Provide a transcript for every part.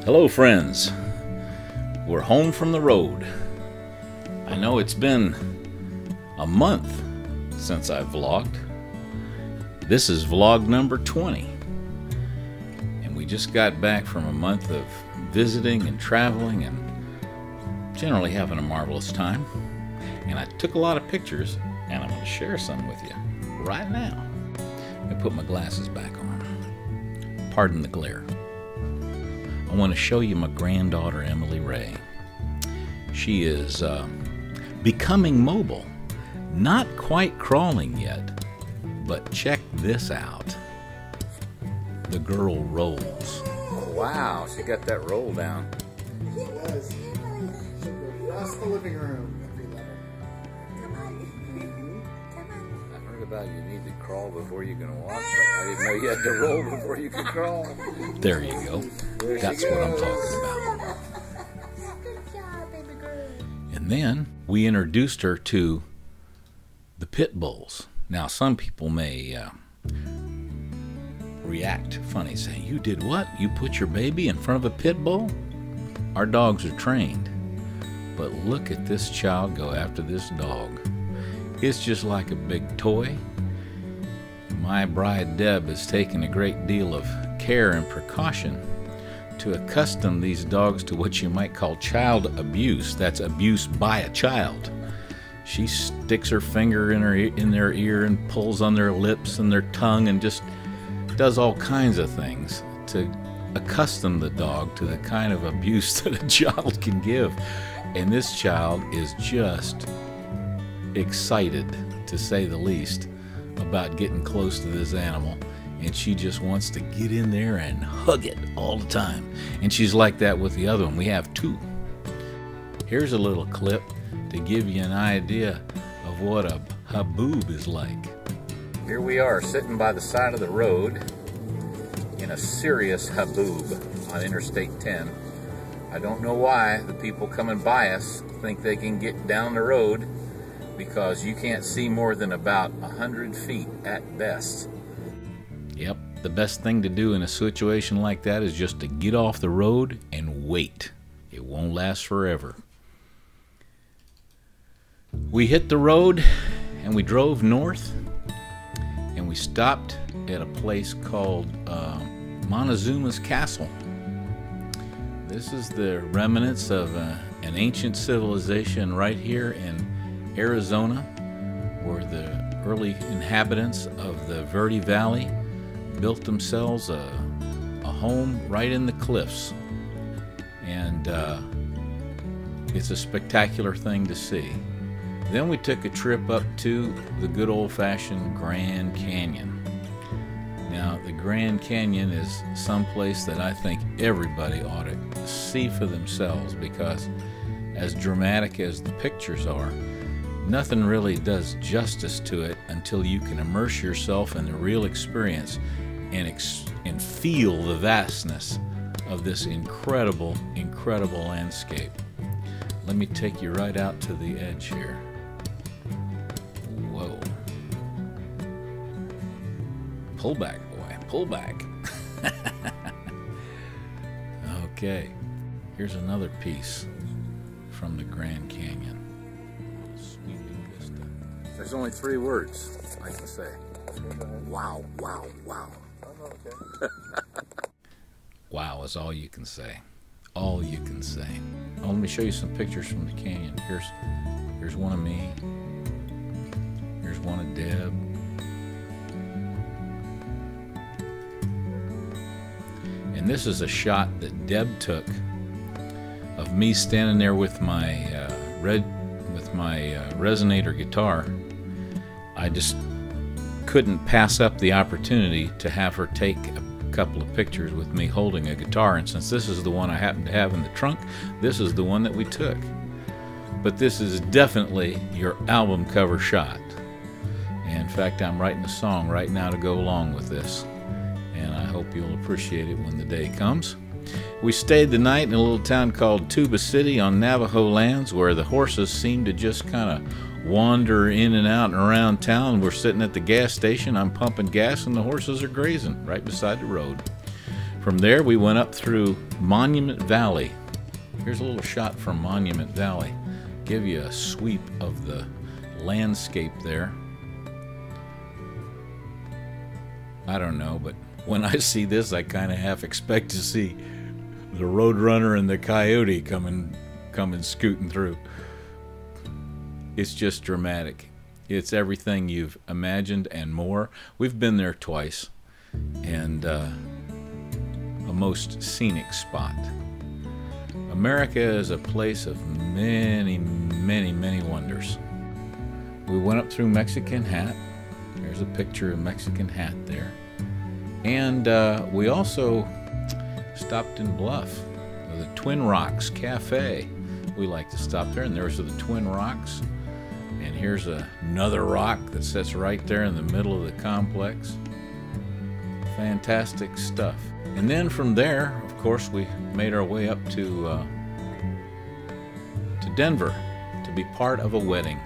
Hello friends, we're home from the road. I know it's been a month since I've vlogged. This is vlog number 20. And we just got back from a month of visiting and traveling and generally having a marvelous time. And I took a lot of pictures and I'm going to share some with you right now. I put my glasses back on. Pardon the glare. I want to show you my granddaughter, Emily Ray. She is becoming mobile. Not quite crawling yet, but check this out. The girl rolls. Wow, she got that roll down. She does. That's the living room. Come on. Come on. I heard about you need to crawl before you can walk, but I didn't know you had to roll before you could crawl. There you go. That's what I'm talking about. Good job, baby girl. And then we introduced her to the Pitbulls. Now, some people may react funny, saying, "You did what? You put your baby in front of a pit bull?" Our dogs are trained. But look at this child go after this dog. It's just like a big toy. My bride Deb has taken a great deal of care and precaution to accustom these dogs to what you might call child abuse. That's abuse by a child. She sticks her finger in their ear and pulls on their lips and their tongue and just does all kinds of things to accustom the dog to the kind of abuse that a child can give. And this child is just excited, to say the least, about getting close to this animal. And she just wants to get in there and hug it all the time. And she's like that with the other one. We have two. Here's a little clip to give you an idea of what a haboob is like. Here we are sitting by the side of the road in a serious haboob on Interstate 10. I don't know why the people coming by us think they can get down the road, because you can't see more than about 100 feet at best. Yep, the best thing to do in a situation like that is just to get off the road and wait. It won't last forever. We hit the road and we drove north and we stopped at a place called Montezuma Castle. This is the remnants of an ancient civilization right here in Arizona, where the early inhabitants of the Verde Valley built themselves a home right in the cliffs. And it's a spectacular thing to see. Then we took a trip up to the good old-fashioned Grand Canyon. Now, the Grand Canyon is someplace that I think everybody ought to see for themselves, because as dramatic as the pictures are, nothing really does justice to it until you can immerse yourself in the real experience and feel the vastness of this incredible, incredible landscape. Let me take you right out to the edge here. Whoa. Pull back, boy, pull back. Okay, here's another piece from the Grand Canyon. Sweeping vista. There's only 3 words I can say. Wow, wow, wow. Wow is all you can say. All you can say. Oh, let me show you some pictures from the canyon. Here's one of me. Here's one of Deb. And this is a shot that Deb took of me standing there with my resonator guitar. I just couldn't pass up the opportunity to have her take a couple of pictures with me holding a guitar, and since this is the one I happen to have in the trunk, this is the one that we took. But this is definitely your album cover shot. And in fact, I'm writing a song right now to go along with this, and I hope you'll appreciate it when the day comes. We stayed the night in a little town called Tuba City on Navajo lands, where the horses seem to just kind of wander in and out and around town. We're sitting at the gas station. I'm pumping gas and the horses are grazing right beside the road. From there, we went up through Monument Valley. Here's a little shot from Monument Valley. Give you a sweep of the landscape there. I don't know, but when I see this, I kind of half expect to see the Roadrunner and the Coyote coming scooting through. It's just dramatic. It's everything you've imagined and more. We've been there twice, and a most scenic spot. America is a place of many, many, many wonders. We went up through Mexican Hat. There's a picture of Mexican Hat there. And we also stopped in Bluff, the Twin Rocks Cafe. We like to stop there, and there's the Twin Rocks. And here's another rock that sits right there in the middle of the complex. Fantastic stuff. And then from there, of course, we made our way up to Denver to be part of a wedding.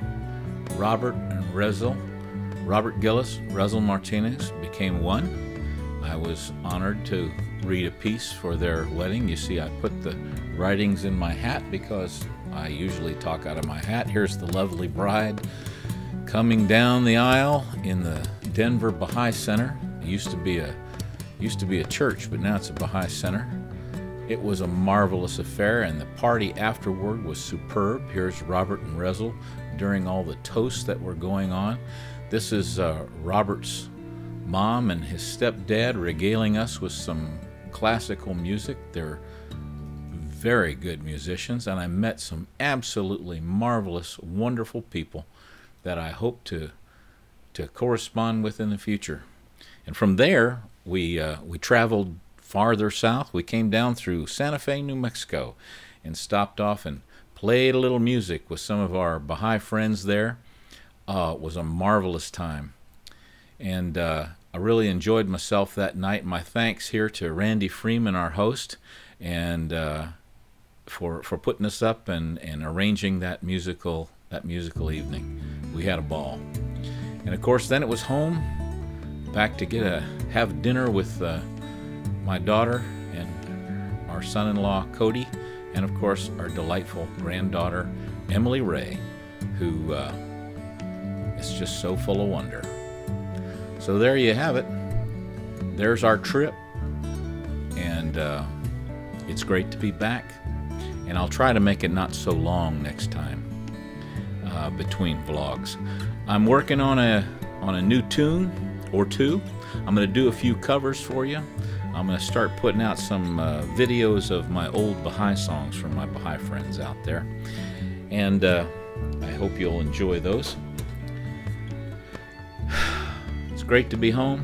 Robert Gillis, Rezel Martinez became one. I was honored to read a piece for their wedding. You see, I put the writings in my hat because I usually talk out of my hat. Here's the lovely bride coming down the aisle in the Denver Baha'i Center. It used to be a church, but now it's a Baha'i Center. It was a marvelous affair, and the party afterward was superb. Here's Robert and Rezel during all the toasts that were going on. This is Robert's mom and his stepdad regaling us with some classical music. They're very good musicians, and I met some absolutely marvelous, wonderful people that I hope to correspond with in the future. And from there, we traveled farther south. We came down through Santa Fe, New Mexico, and stopped off and played a little music with some of our Baha'i friends there. It was a marvelous time, and I really enjoyed myself that night. My thanks here to Randy Freeman, our host, and for putting us up and arranging that musical evening. We had a ball, and of course then it was home, back to have dinner with my daughter and our son-in-law Cody, and of course our delightful granddaughter Emily Ray, who is just so full of wonder. So there you have it. There's our trip, and it's great to be back, and I'll try to make it not so long next time between vlogs. I'm working on a new tune or two. I'm going to do a few covers for you. I'm going to start putting out some videos of my old Baha'i songs from my Baha'i friends out there, and I hope you'll enjoy those. It's great to be home.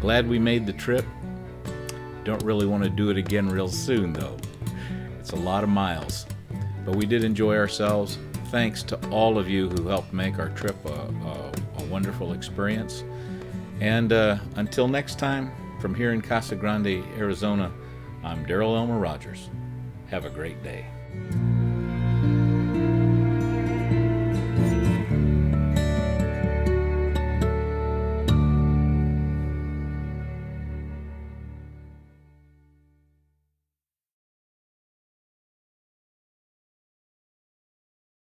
Glad we made the trip. Don't really want to do it again real soon, though. It's a lot of miles, but we did enjoy ourselves. Thanks to all of you who helped make our trip a wonderful experience. And until next time, from here in Casa Grande, Arizona, I'm Daryl Elmer Rogers. Have a great day.